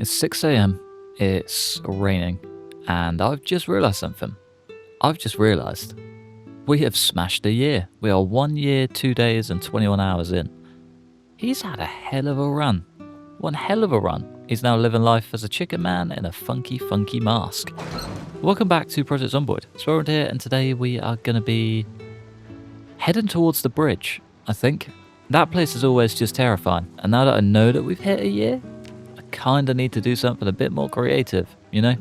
It's 6 a.m. It's raining, and I've just realised something. I've just realised we have smashed a year. We are 1 year, 2 days, and 21 hours in. He's had a hell of a run. One hell of a run. He's now living life as a chicken man in a funky, funky mask. Welcome back to Project Zomboid. It's Roland here, and today we are going to be heading towards the bridge, I think. That place is always just terrifying, and now that I know that we've hit a year, I kind of need to do something a bit more creative, you know?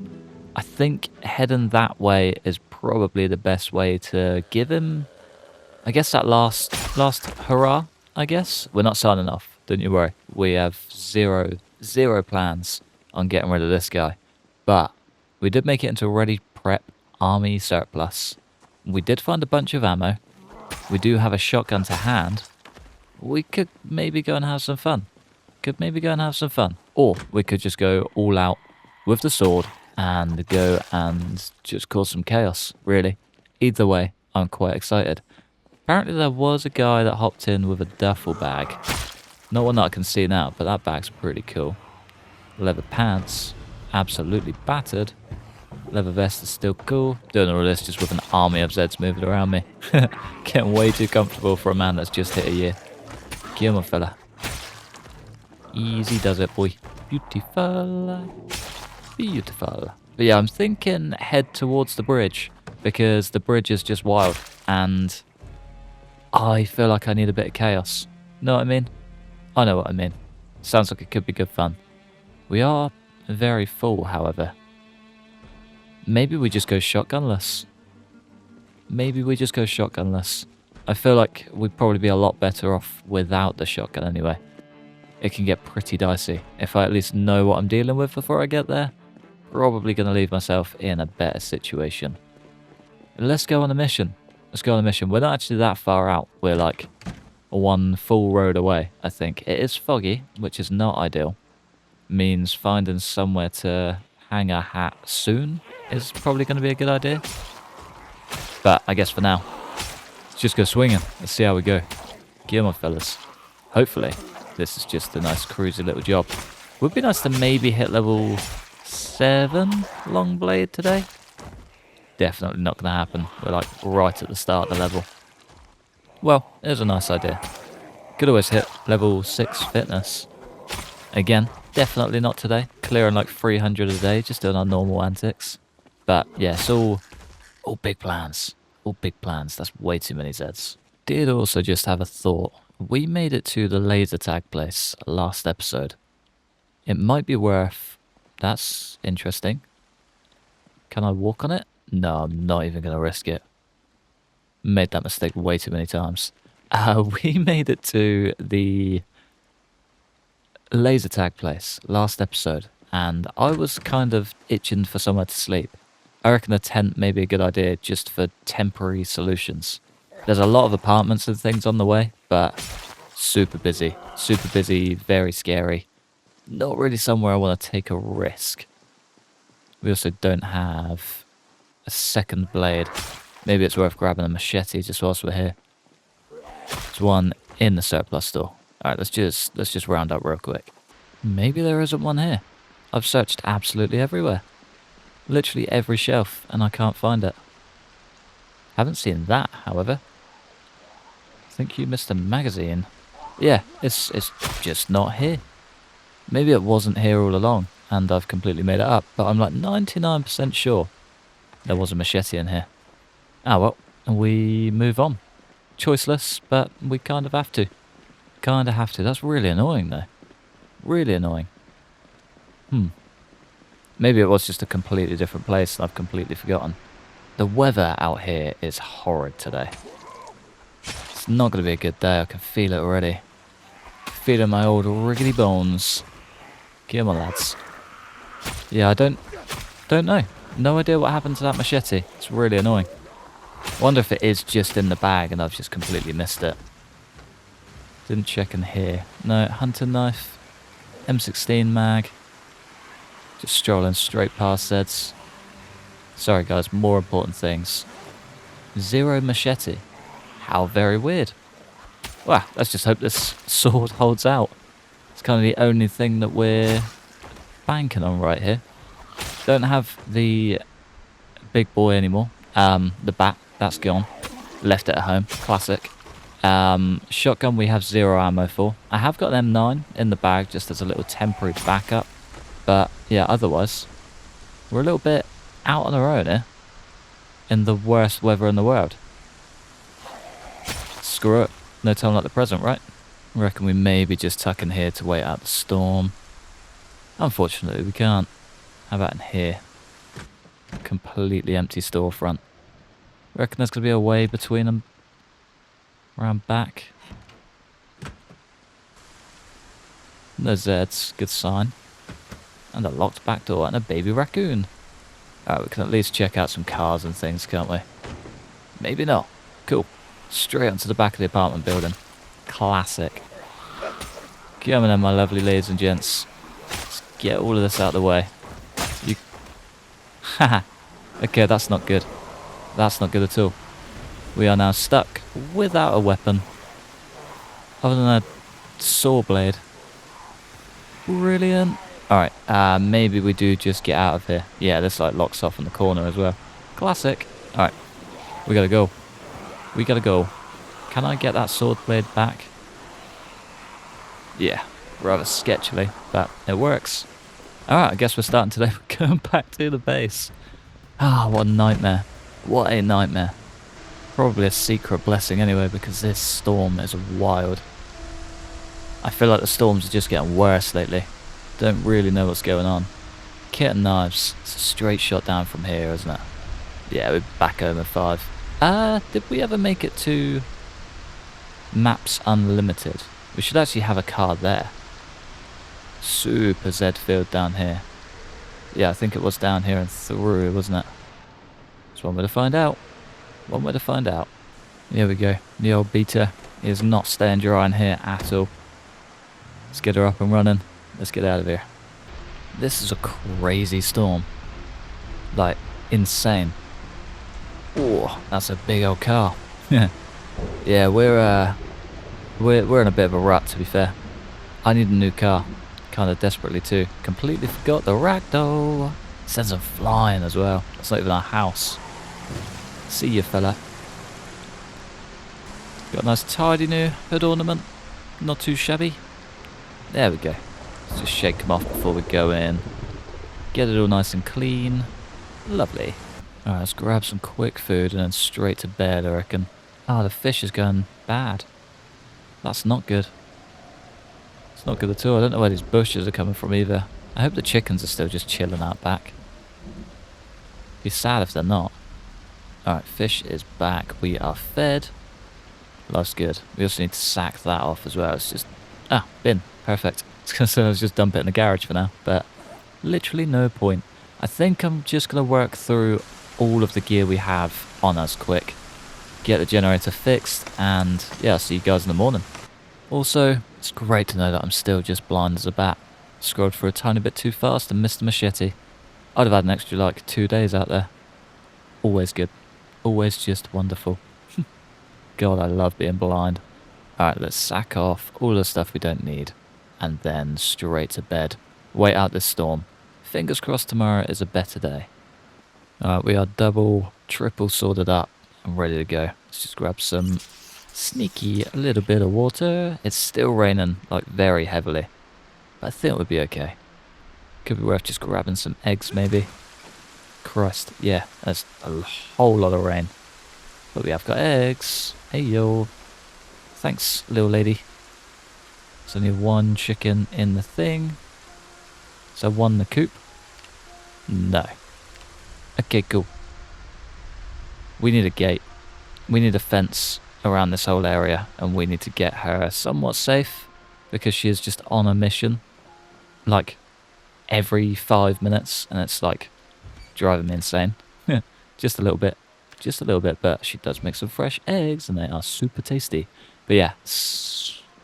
I think heading that way is probably the best way to give him, I guess, that last hurrah, I guess. We're not signing off, don't you worry. We have zero plans on getting rid of this guy. But we did make it into a ready prep army surplus. We did find a bunch of ammo. We do have a shotgun to hand. We could maybe go and have some fun. Or we could just go all out with the sword and go and just cause some chaos, really. Either way, I'm quite excited. Apparently there was a guy that hopped in with a duffel bag. Not one that I can see now, but that bag's pretty cool. Leather pants, absolutely battered. Leather vest is still cool. Doing all this just with an army of Zeds moving around me. Getting way too comfortable for a man that's just hit a year. Come on, fella. Easy does it, boy. Beautiful. Beautiful. But yeah, I'm thinking head towards the bridge, because the bridge is just wild, and I feel like I need a bit of chaos. Know what I mean? I know what I mean. Sounds like it could be good fun. We are very full, however. Maybe we just go shotgunless. I feel like we'd probably be a lot better off without the shotgun anyway. It can get pretty dicey. If I at least know what I'm dealing with before I get there, probably going to leave myself in a better situation. Let's go on a mission. We're not actually that far out. We're like one full road away, I think. It is foggy, which is not ideal. Means finding somewhere to hang a hat soon is probably going to be a good idea. But I guess for now, let's just go swinging. Let's see how we go. Come on, fellas. Hopefully, this is just a nice cruisy little job. Would be nice to maybe hit level 7 long blade today. Definitely not going to happen. We're like right at the start of the level. Well, it was a nice idea. Could always hit level 6 fitness. Again, definitely not today. Clearing like 300 a day, just doing our normal antics. But yeah, it's all big plans. All big plans. That's way too many Zeds. Did also just have a thought. We made it to the laser tag place last episode. It might be worth... That's interesting. Can I walk on it? No, I'm not even going to risk it. Made that mistake way too many times. We made it to the laser tag place last episode, and I was kind of itching for somewhere to sleep. I reckon a tent may be a good idea just for temporary solutions. There's a lot of apartments and things on the way, but super busy, very scary. Not really somewhere I want to take a risk. We also don't have a second blade. Maybe it's worth grabbing a machete just whilst we're here. There's one in the surplus store. Alright, let's just round up real quick. Maybe there isn't one here. I've searched absolutely everywhere. Literally every shelf, and I can't find it. Haven't seen that, however. I think you missed a magazine. Yeah, it's just not here. Maybe it wasn't here all along, and I've completely made it up, but I'm like 99% sure there was a machete in here. Ah well, we move on. Choiceless, but we kind of have to. That's really annoying though. Really annoying. Maybe it was just a completely different place and I've completely forgotten. The weather out here is horrid today. It's not going to be a good day, I can feel it already. Feeling my old rickety bones. Come on, lads. Yeah, I don't know. No idea what happened to that machete. It's really annoying. Wonder if it is just in the bag and I've just completely missed it. Didn't check in here. No, hunting knife. M16 mag. Just strolling straight past Zeds. Sorry guys, more important things. 0 machete. How very weird. Well, let's just hope this sword holds out. It's kind of the only thing that we're banking on right here. Don't have the big boy anymore. The bat, that's gone. Left it at home. Classic. Shotgun we have 0 ammo for. I have got an M9 in the bag just as a little temporary backup. But yeah, otherwise, we're a little bit out on our own here. In the worst weather in the world. Screw it. No time like the present, right? I reckon we maybe just tuck in here to wait out the storm. Unfortunately, we can't. How about in here? Completely empty storefront. Reckon there's going to be a way between them. Around back. No Zeds, good sign. And a locked back door and a baby raccoon. Alright, we can at least check out some cars and things, can't we? Maybe not. Cool. Straight onto the back of the apartment building. Classic. Come on then, my lovely ladies and gents. Let's get all of this out of the way. You... Haha. Okay, that's not good. That's not good at all. We are now stuck without a weapon. Other than a saw blade. Brilliant. Alright, maybe we do just get out of here. Yeah, this like locks off in the corner as well. Classic. Alright, we gotta go. We gotta go. Can I get that sword blade back? Yeah, rather sketchily, but it works. Alright, I guess we're starting today. We're going back to the base. Ah, what a nightmare. What a nightmare. Probably a secret blessing anyway, because this storm is wild. I feel like the storms are just getting worse lately. Don't really know what's going on. Kit and knives. It's a straight shot down from here, isn't it? Yeah, we're back home at 5. Did we ever make it to Maps Unlimited? We should actually have a car there. Super Z field down here. Yeah, I think it was down here and through, wasn't it? There's one way to find out. One way to find out. Here we go. The old beta is not staying dry in here at all. Let's get her up and running. Let's get out of here. This is a crazy storm. Like, insane. Oh, that's a big old car. Yeah, we're in a bit of a rut, to be fair. I need a new car. Kind of desperately too. Completely forgot the ragdoll. Sends them flying as well. It's not even our house. See you, fella. Got a nice tidy new hood ornament. Not too shabby. There we go. Let's just shake them off before we go in. Get it all nice and clean. Lovely. Alright, let's grab some quick food and then straight to bed, I reckon. Ah, the fish is going bad. That's not good. It's not good at all. I don't know where these bushes are coming from either. I hope the chickens are still just chilling out back. Be sad if they're not. Alright, fish is back. We are fed. Life's good. We also need to sack that off as well. It's just... Ah, bin. Perfect. I was going to say let's just dump it in the garage for now, but literally no point. I think I'm just going to work through all of the gear we have on us quick. Get the generator fixed, and yeah, I'll see you guys in the morning. Also, it's great to know that I'm still just blind as a bat. Scrolled through a tiny bit too fast and missed the machete. I'd have had an extra like 2 days out there. Always good. Always just wonderful. God, I love being blind. Alright, let's sack off all the stuff we don't need. And then straight to bed. Wait out this storm. Fingers crossed tomorrow is a better day. Alright, we are double, triple sorted up and ready to go. Let's just grab some sneaky little bit of water. It's still raining, like very heavily. But I think we'll be okay. Could be worth just grabbing some eggs maybe. Christ, yeah, there's a whole lot of rain. But we have got eggs. Hey yo. Thanks, little lady. There's only one chicken in the thing. So one in the coop? No. Okay, cool. We need a gate. We need a fence around this whole area, and we need to get her somewhat safe because she is just on a mission. Like every 5 minutes, and it's like driving me insane. Just a little bit. Just a little bit, but she does make some fresh eggs and they are super tasty. But yeah,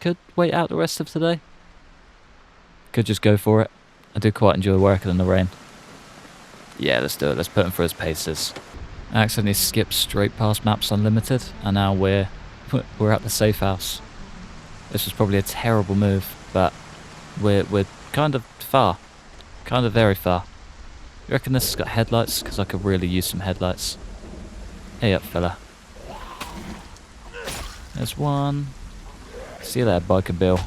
could wait out the rest of today. Could just go for it. I do quite enjoy working in the rain. Yeah, let's do it. Let's put him through his paces. I accidentally skipped straight past Maps Unlimited, and now we're at the safe house. This was probably a terrible move, but we're kind of far. Kind of very far. You reckon this has got headlights? Because I could really use some headlights. Hey up, fella. There's one. See you there, Biker Bill.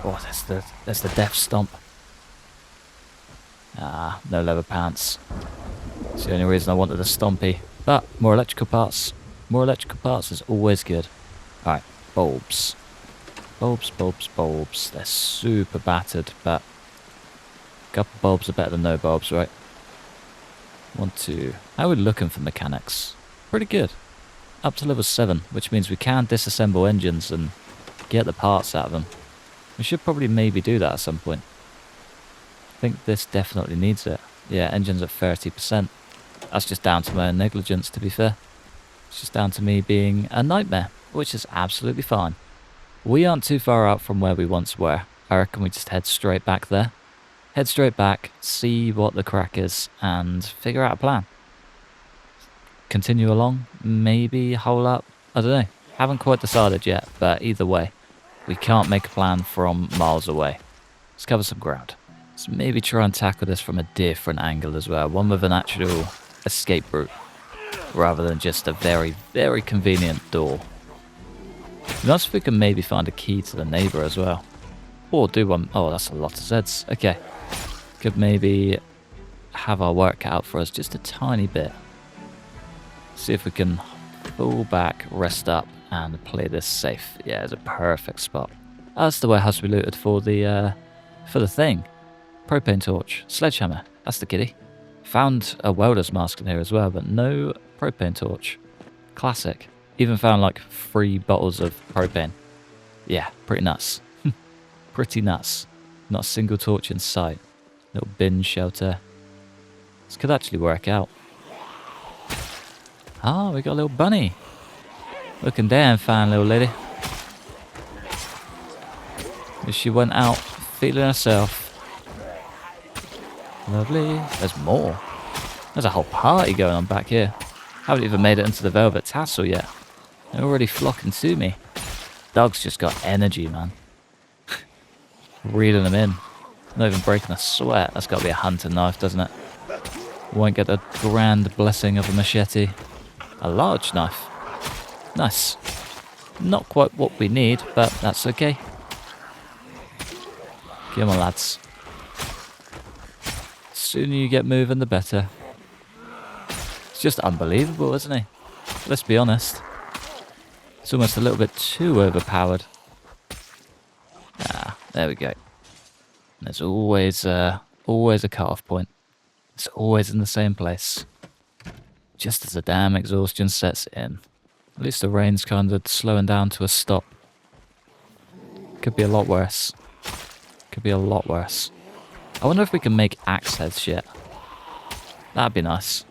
Oh, there's the death stomp. Ah, no leather pants. It's the only reason I wanted a stompy. But more electrical parts. More electrical parts is always good. Alright, bulbs. Bulbs. They're super battered, but a couple bulbs are better than no bulbs, right? 1, 2. How are we looking for mechanics? Pretty good. Up to level 7, which means we can disassemble engines and get the parts out of them. We should probably maybe do that at some point. I think this definitely needs it. Yeah, engine's at 30%. That's just down to my own negligence, to be fair. It's just down to me being a nightmare, which is absolutely fine. We aren't too far out from where we once were. I reckon we just head straight back there. Head straight back, see what the crack is, and figure out a plan. Continue along, maybe hole up, I don't know. Haven't quite decided yet, but either way, we can't make a plan from miles away. Let's cover some ground. Let's maybe try and tackle this from a different angle as well. One with an actual escape route, rather than just a very, very convenient door. Nice if we can maybe find a key to the neighbour as well. Or do one. Oh, that's a lot of Zeds. Okay. Could maybe have our work cut out for us just a tiny bit. See if we can pull back, rest up, and play this safe. Yeah, it's a perfect spot. That's the warehouse we looted for the thing. Propane torch. Sledgehammer. That's the kitty. Found a welder's mask in here as well, but no propane torch. Classic. Even found like 3 bottles of propane. Yeah, pretty nuts. Pretty nuts. Not a single torch in sight. Little bin shelter. This could actually work out. Ah, we got a little bunny. Looking damn fine, little lady. She went out feeling herself. Lovely. There's more. There's a whole party going on back here. Haven't even made it into the velvet tassel yet. They're already flocking to me. Dog's just got energy, man. Reeling them in. Not even breaking a sweat. That's got to be a hunting knife, doesn't it? Won't get the grand blessing of a machete. A large knife. Nice. Not quite what we need, but that's okay. Come on, lads. The sooner you get moving, the better. It's just unbelievable, isn't he? Let's be honest. It's almost a little bit too overpowered. Ah, there we go. There's always a cut-off point. It's always in the same place. Just as the damn exhaustion sets in. At least the rain's kind of slowing down to a stop. Could be a lot worse. Could be a lot worse. I wonder if we can make axe heads yet. That'd be nice.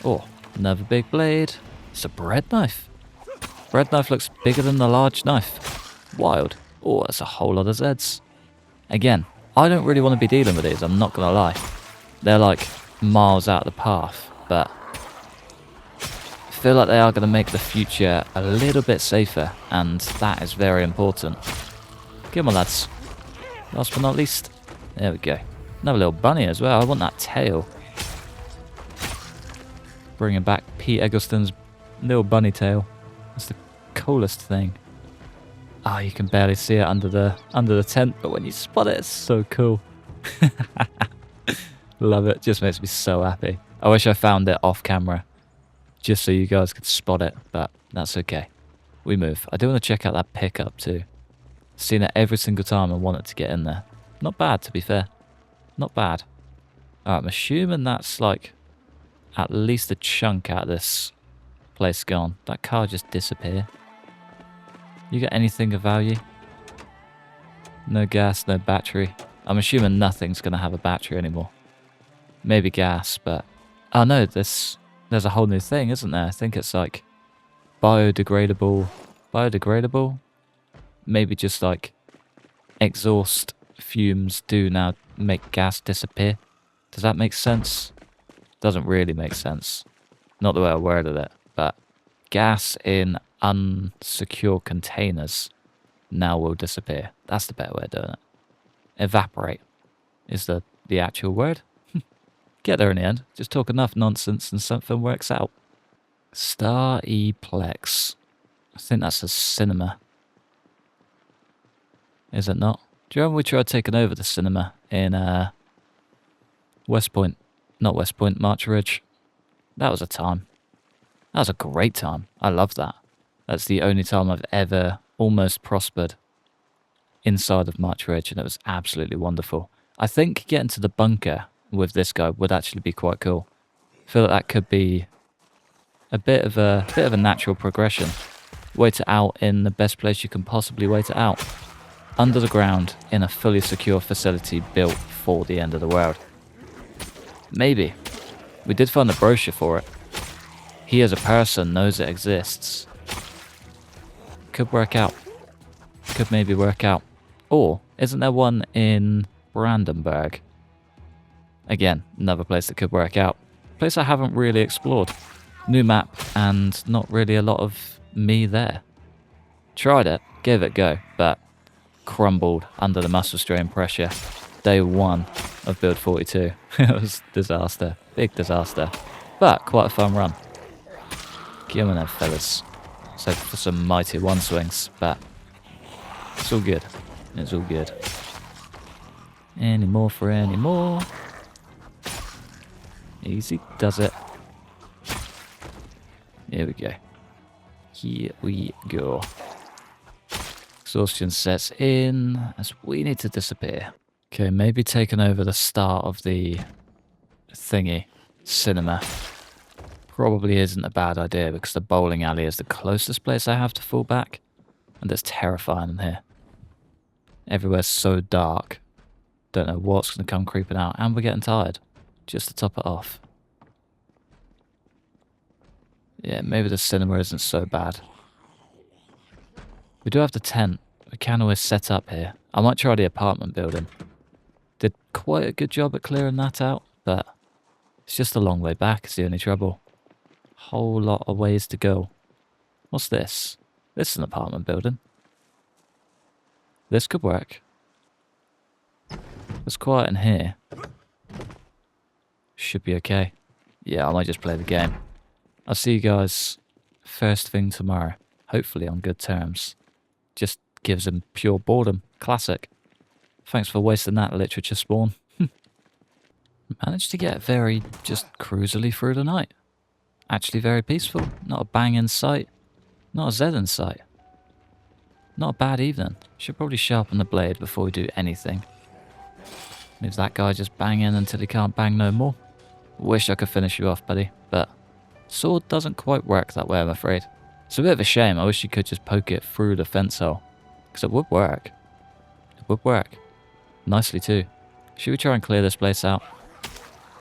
Oh, another big blade. It's a bread knife. Bread knife looks bigger than the large knife. Wild. Oh, that's a whole lot of Zeds. Again, I don't really want to be dealing with these, I'm not going to lie. They're like miles out of the path, but I feel like they are going to make the future a little bit safer, and that is very important. Come on, lads. Last but not least. There we go. Another little bunny as well. I want that tail. Bringing back Pete Eggleston's little bunny tail. That's the coolest thing. Ah, oh, you can barely see it under the tent, but when you spot it, it's so cool. Love it. Just makes me so happy. I wish I found it off camera, just so you guys could spot it, but that's okay. We move. I do want to check out that pickup too. Seen it every single time I wanted to get in there. Not bad, to be fair. Not bad. Alright, I'm assuming that's like at least a chunk out of this place gone. That car just disappeared. You got anything of value? No gas, no battery. I'm assuming nothing's going to have a battery anymore. Maybe gas, but... Oh no, there's a whole new thing, isn't there? I think it's like biodegradable. Biodegradable? Maybe just like exhaust fumes do now make gas disappear. Does that make sense? Doesn't really make sense. Not the way I worded it, but gas in unsecure containers now will disappear. That's the better way of doing it. Evaporate is the the actual word. Get there in the end. Just talk enough nonsense and something works out. Star-E-Plex. I think that's a cinema. Is it not? Do you remember we tried taking over the cinema in West Point? Not West Point, March Ridge. That was a time. That was a great time. I love that. That's the only time I've ever almost prospered inside of March Ridge, and it was absolutely wonderful. I think getting to the bunker with this guy would actually be quite cool. I feel like that could be a bit of a natural progression. Wait it out in the best place you can possibly wait it out. Under the ground in a fully secure facility built for the end of the world. Maybe. We did find the brochure for it. He as a person knows it exists. Could work out. Could maybe work out. Or, isn't there one in Brandenburg? Again, another place that could work out. Place I haven't really explored. New map and not really a lot of me there. Tried it, gave it a go, but crumbled under the muscle strain pressure. Day 1 of build 42. It was disaster. Big disaster. But quite a fun run. Get on there, fellas. So for some mighty one swings, but it's all good. It's all good. Any more for any more. Easy does it. Here we go. Here we go. Exhaustion sets in as we need to disappear. Okay, maybe taking over the start of the thingy cinema probably isn't a bad idea because the bowling alley is the closest place I have to fall back, and it's terrifying in here. Everywhere's so dark. Don't know what's going to come creeping out, and we're getting tired. Just to top it off. Yeah, maybe the cinema isn't so bad. We do have the tent. We can always set up here. I might try the apartment building. Did quite a good job at clearing that out, but it's just a long way back, it's the only trouble. Whole lot of ways to go. What's this? This is an apartment building. This could work. It's quiet in here. Should be okay. Yeah, I might just play the game. I'll see you guys first thing tomorrow. Hopefully on good terms. Just gives them pure boredom. Classic. Thanks for wasting that literature spawn. Managed to get very just cruisily through the night. Actually very peaceful. Not a bang in sight. Not a Z in sight. Not a bad evening. Should probably sharpen the blade before we do anything. Leaves that guy just banging until he can't bang no more. Wish I could finish you off, buddy, but sword doesn't quite work that way, I'm afraid. It's a bit of a shame. I wish you could just poke it through the fence hole, because it would work. It would work. Nicely too. Should we try and clear this place out?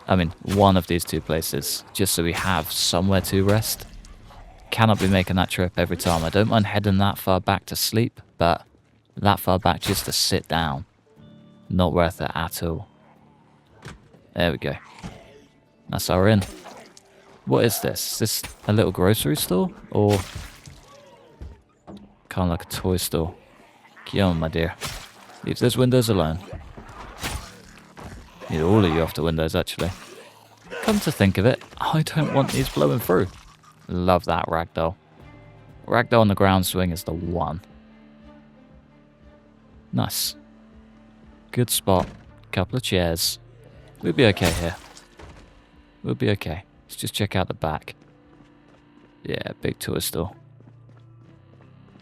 I mean, one of these two places, just so we have somewhere to rest. Cannot be making that trip every time. I don't mind heading that far back to sleep, but that far back just to sit down. Not worth it at all. There we go. That's our inn. What is this? Is this a little grocery store? Or kind of like a toy store? Get on, my dear. Leave those windows alone. Need all of you off the windows, actually. Come to think of it, I don't want these blowing through. Love that ragdoll. Ragdoll on the ground swing is the one. Nice. Good spot. Couple of chairs. We'll be okay here. We'll be okay. Let's just check out the back. Yeah, big toy store.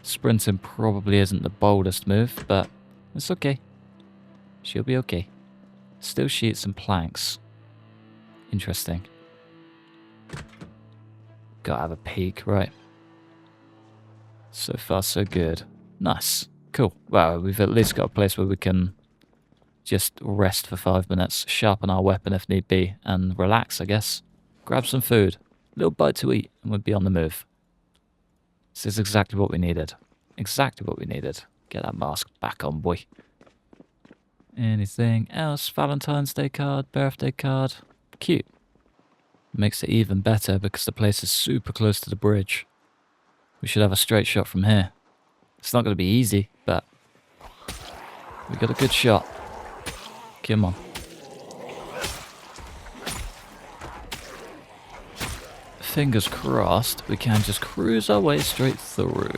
Sprinting probably isn't the boldest move, but it's okay. She'll be okay. Still sheets and planks. Interesting. Gotta have a peek, right. So far, so good. Nice. Cool. Well, we've at least got a place where we can just rest for 5 minutes, sharpen our weapon if need be, and relax, I guess. Grab some food, a little bite to eat, and we'll be on the move. This is exactly what we needed. Exactly what we needed. Get that mask back on, boy. Anything else? Valentine's Day card, birthday card. Cute. Makes it even better because the place is super close to the bridge. We should have a straight shot from here. It's not going to be easy, but we got a good shot. Come on. fingers crossed, we can just cruise our way straight through.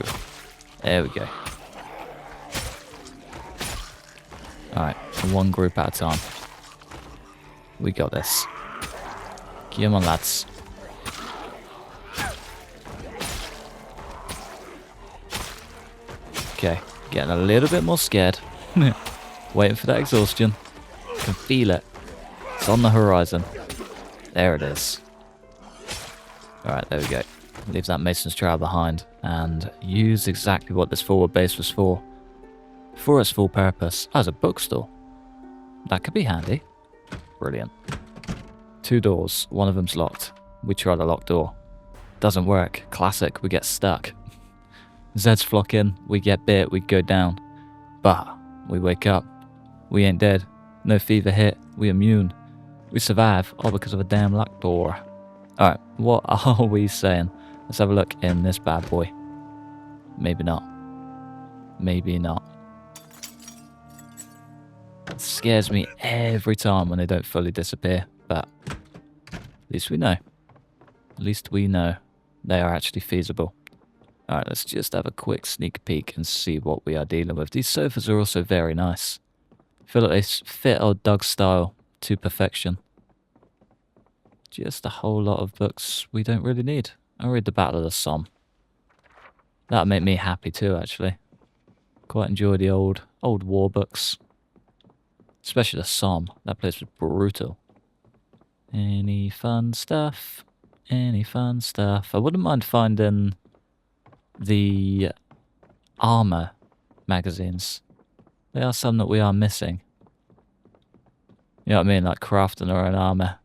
There we go. Alright, one group at a time. We got this. Come on, lads. Okay, getting a little bit more scared. Waiting for that exhaustion. Can feel it. It's on the horizon. There it is. Alright, there we go. Leave that mason's trowel behind and use exactly what this forward base was for. For its full purpose as a bookstore. That could be handy. Brilliant. 2 doors, one of them's locked. We tried a locked door. Doesn't work. Classic, we get stuck. Zeds flock in, we get bit, we go down. But we wake up. We ain't dead. No fever hit, we immune. We survive, all because of a damn locked door. Alright, what are we saying? Let's have a look in this bad boy. Maybe not. Maybe not. It scares me every time when they don't fully disappear, but at least we know. At least we know they are actually feasible. Alright, let's just have a quick sneak peek and see what we are dealing with. These sofas are also very nice. I feel like they fit old Doug's style to perfection. Just a whole lot of books we don't really need. I'll read the Battle of the Somme. That'll make me happy too, actually. Quite enjoy the old war books. Especially the Somme. That place was brutal. Any fun stuff? Any fun stuff? I wouldn't mind finding the armor magazines. There are some that we are missing. You know what I mean? Like crafting our own armor.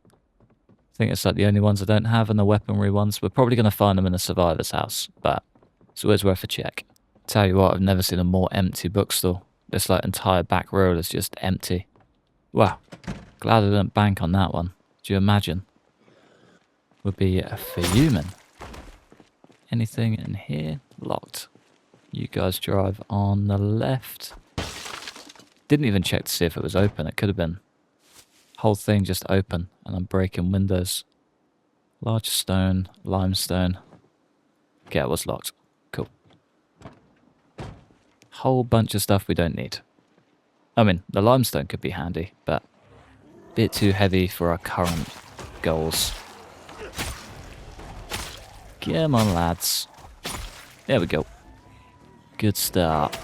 I think it's like the only ones I don't have, and the weaponry ones. We're probably going to find them in the survivor's house, but it's always worth a check. Tell you what, I've never seen a more empty bookstore. This like entire back row is just empty. Wow. Glad I didn't bank on that one. Do you imagine? Would be fuming. Anything in here? Locked. You guys drive on the left. Didn't even check to see if it was open. It could have been. Whole thing just open, and I'm breaking windows. Large stone, limestone. Okay, it was locked. Cool. Whole bunch of stuff we don't need. I mean, the limestone could be handy, but a bit too heavy for our current goals. Come on, lads. There we go. Good start.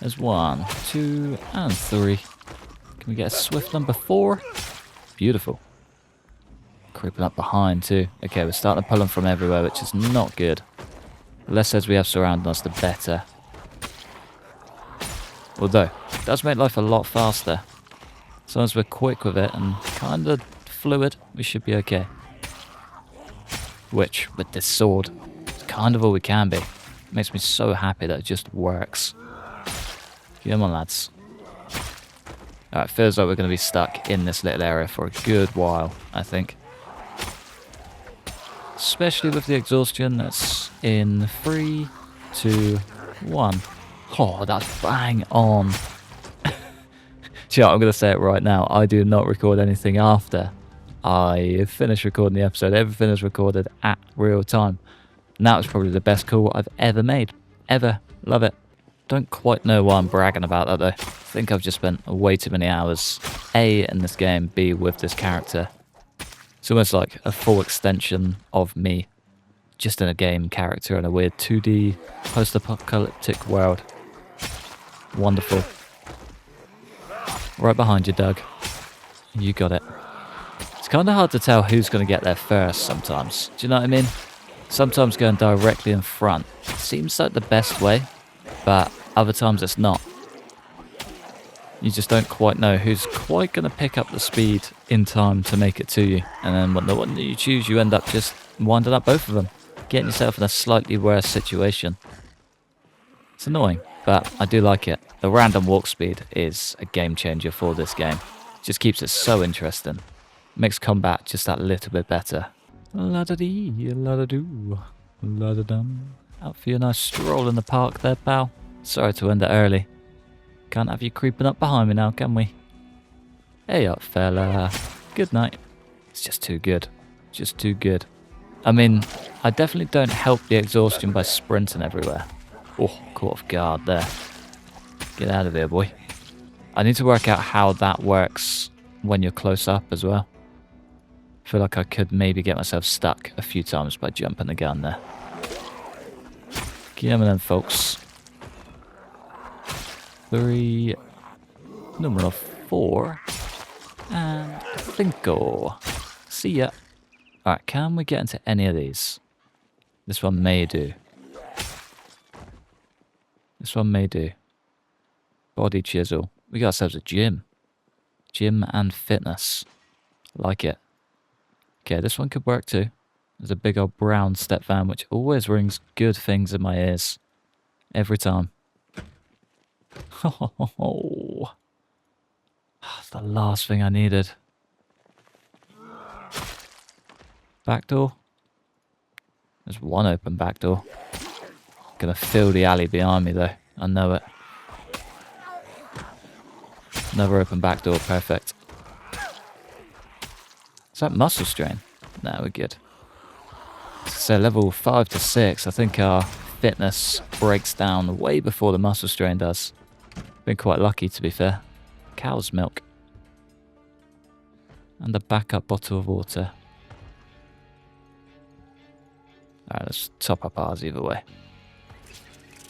There's 1, 2, and 3. Can we get a swift number 4? Beautiful. Creeping up behind too. Okay, we're starting to pull them from everywhere, which is not good. The less heads we have surrounding us, the better. Although, it does make life a lot faster. As long as we're quick with it and kind of fluid, we should be okay. Which, with this sword, is kind of all we can be. It makes me so happy that it just works. Come on, lads. Alright, feels like we're going to be stuck in this little area for a good while, I think. Especially with the exhaustion that's in 3, 2, 1. Oh, that's bang on. Do you know what, I'm going to say it right now. I do not record anything after I finish recording the episode. Everything is recorded at real time. And that was probably the best call I've ever made. Ever. Love it. Don't quite know why I'm bragging about that though. I think I've just spent way too many hours, A, in this game, B, with this character. It's almost like a full extension of me. Just in a game character in a weird 2D post-apocalyptic world. Wonderful. Right behind you, Doug. You got it. It's kind of hard to tell who's going to get there first sometimes. Do you know what I mean? Sometimes going directly in front seems like the best way, but other times it's not. You just don't quite know who's quite going to pick up the speed in time to make it to you. And then when the one that you choose, you end up just winding up both of them. Getting yourself in a slightly worse situation. It's annoying, but I do like it. The random walk speed is a game changer for this game. It just keeps it so interesting. Makes combat just that little bit better. La-da-dee, la-da-doo, la-da-dum. Out for your nice stroll in the park there, pal. Sorry to end it early. Can't have you creeping up behind me now, can we? Hey up, fella. Good night. It's just too good. Just too good. I mean, I definitely don't help the exhaustion by sprinting everywhere. Oh, caught off guard there. Get out of here, boy. I need to work out how that works when you're close up as well. I feel like I could maybe get myself stuck a few times by jumping the gun there. Get on then, folks. 3, number 4, and 5. See ya. Alright, can we get into any of these? This one may do. This one may do. Body chisel. We got ourselves a gym. Gym and fitness. Like it. Okay, this one could work too. There's a big old brown step van which always rings good things in my ears. Every time. Oh, that's the last thing I needed. Back door. There's one open back door. Gonna fill the alley behind me though. I know it. Another open back door. Perfect. Is that muscle strain? No, we're good. So level 5 to 6, I think our fitness breaks down way before the muscle strain does. Been quite lucky, to be fair. Cow's milk. And a backup bottle of water. Alright, let's top up ours either way.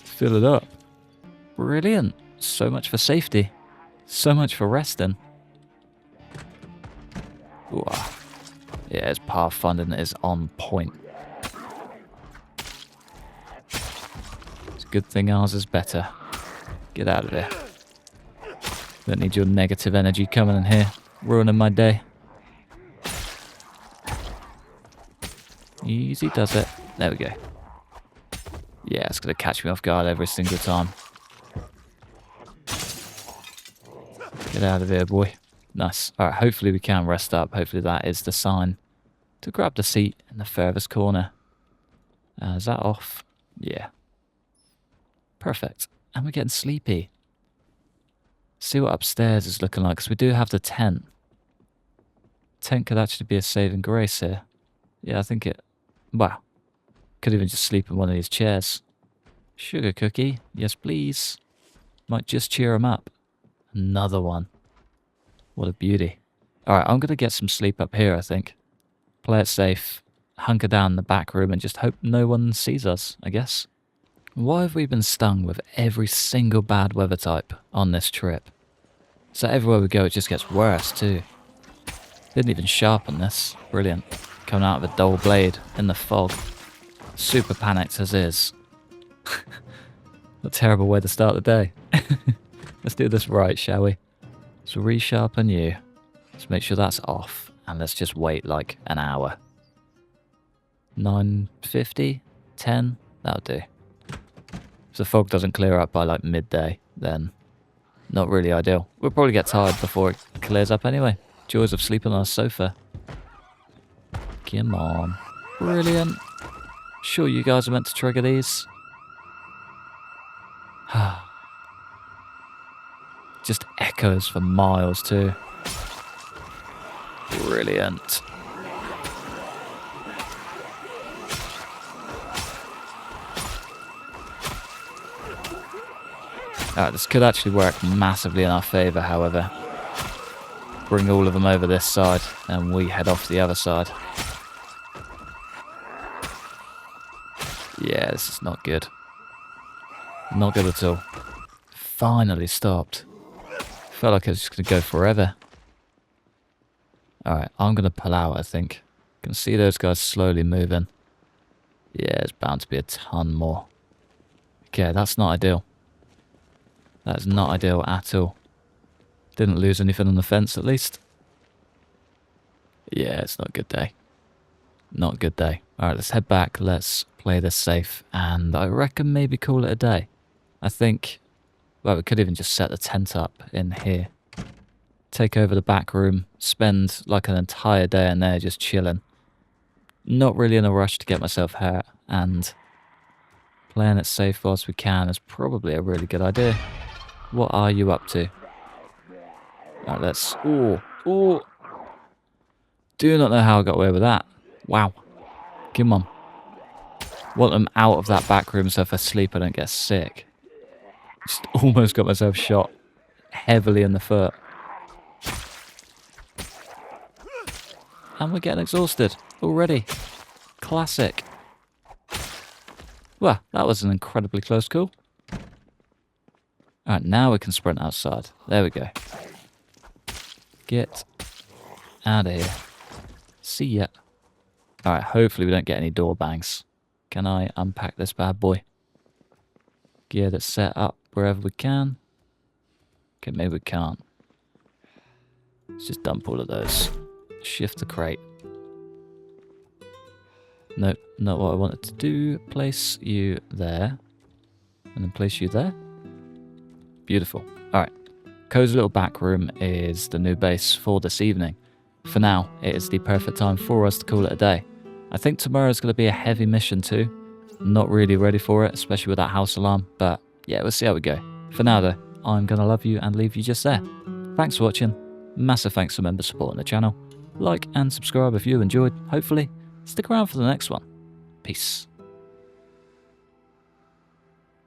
Fill it up. Brilliant. So much for safety. So much for resting. Ooh. Yeah, his pathfinding is on point. It's a good thing ours is better. Get out of here. Don't need your negative energy coming in here, ruining my day. Easy does it. There we go. Yeah, it's going to catch me off guard every single time. Get out of here, boy. Nice. Alright, hopefully we can rest up. Hopefully that is the sign to grab the seat in the furthest corner. Is that off? Yeah. Perfect. And we're getting sleepy. See what upstairs is looking like, because we do have the tent. Tent could actually be a saving grace here. Yeah, I think it... Well, could even just sleep in one of these chairs. Sugar cookie. Yes, please. Might just cheer him up. Another one. What a beauty. Alright, I'm going to get some sleep up here, I think. Play it safe. Hunker down in the back room and just hope no one sees us, I guess. Why have we been stung with every single bad weather type on this trip? So everywhere we go it just gets worse too. Didn't even sharpen this. Brilliant. Coming out of a dull blade in the fog. Super panicked as is. A terrible way to start the day. Let's do this right, shall we? Let's resharpen you. Let's make sure that's off. And let's just wait like an hour. 9:50? 10? That'll do. If the fog doesn't clear up by like midday, then not really ideal. We'll probably get tired before it clears up anyway. Joys of sleeping on a sofa. Come on. Brilliant. Sure you guys are meant to trigger these? Just echoes for miles too. Brilliant. Alright, this could actually work massively in our favour, however. Bring all of them over this side, and we head off the other side. Yeah, this is not good. Not good at all. Finally stopped. Felt like it was just going to go forever. Alright, I'm going to pull out, I think. Can see those guys slowly moving. Yeah, it's bound to be a ton more. Okay, that's not ideal. That is not ideal at all. Didn't lose anything on the fence, at least. Yeah, it's not a good day. Not a good day. Alright, let's head back. Let's play this safe. And I reckon maybe call it a day. I think... Well, we could even just set the tent up in here. Take over the back room. Spend like an entire day in there just chilling. Not really in a rush to get myself hurt. And playing it safe whilst we can is probably a really good idea. What are you up to? Alright, let's... Ooh. Ooh. Do not know how I got away with that. Wow. Come on. Want them out of that back room so if I sleep I don't get sick. Just almost got myself shot heavily in the foot. And we're getting exhausted already. Classic. Well, that was an incredibly close call. Alright, now we can sprint outside. There we go. Get out of here. See ya. Alright, hopefully we don't get any door bangs. Can I unpack this bad boy? Get it set up wherever we can. Okay, maybe we can't. Let's just dump all of those. Shift the crate. Nope, not what I wanted to do. Place you there. And then place you there. Beautiful. Alright. Cozy little back room is the new base for this evening. For now, it is the perfect time for us to call it a day. I think tomorrow's going to be a heavy mission too. Not really ready for it, especially with that house alarm. But yeah, we'll see how we go. For now though, I'm going to love you and leave you just there. Thanks for watching. Massive thanks to members supporting the channel. Like and subscribe if you enjoyed. Hopefully, stick around for the next one. Peace.